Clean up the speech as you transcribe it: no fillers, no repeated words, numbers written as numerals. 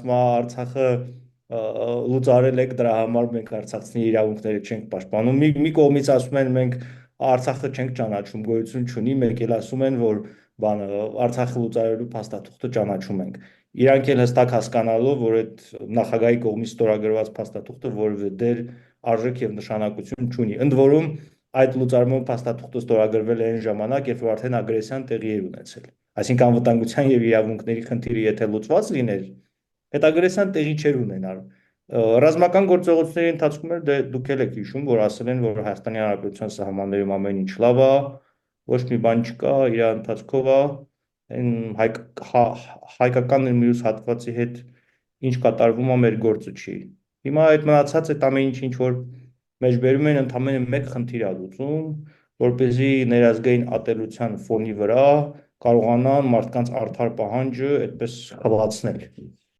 ասում է Արցախը լուծարել եք, դրա համար մենք արցախցիների իրավունքները չենք պաշտպանում։ Մի կողմից ասում են մենք Արցախը չենք ճանաչում, գոյություն չունի, մեկ էլ ասում են, որ բանը Արցախը լուծարելու փաստաթուղթը ճանաչում ենք։ Իրանք էլ հստակ հասկանալով, որ այդ նախագահի կողմից ստորագրված փաստաթուղթը որևէ դեր արժեք եւ նշանակություն չունի։ Ընդ որում այդ լուծարման փաստաթուղթը ստորագրվել է այն ժամանակ, երբ որ արդեն ագրեսիան տեղի էր ունեցել։ Այսինքն անվտանգության եւ իրավունքների խնդիրը եթե լուծված լիներ, այդ ագրեսիան տեղի չէր ունենալ։ Ռազմական գործողությունների ընթացքում էլ դուք եք հիշում, որ ասել են, որ Հայաստանի Հանրապետության սահմաններում ամեն ինչ լավ է, ոչ մի բան չկա, իր ընթացքով է, այն հայկական մյուս հատվածի հետ ինչ կատարվում է մեր գործը չի։ Հիմա այդ մնացած այդ ամեն ինչ ինչ որ մեջբերում են ընդամենը մեկ խնդիր է լուծում, որպեսզի ներազգային ատելության ֆոնի վրա կարողանան մարդկանց արդար պահանջը այդպես խլացնել։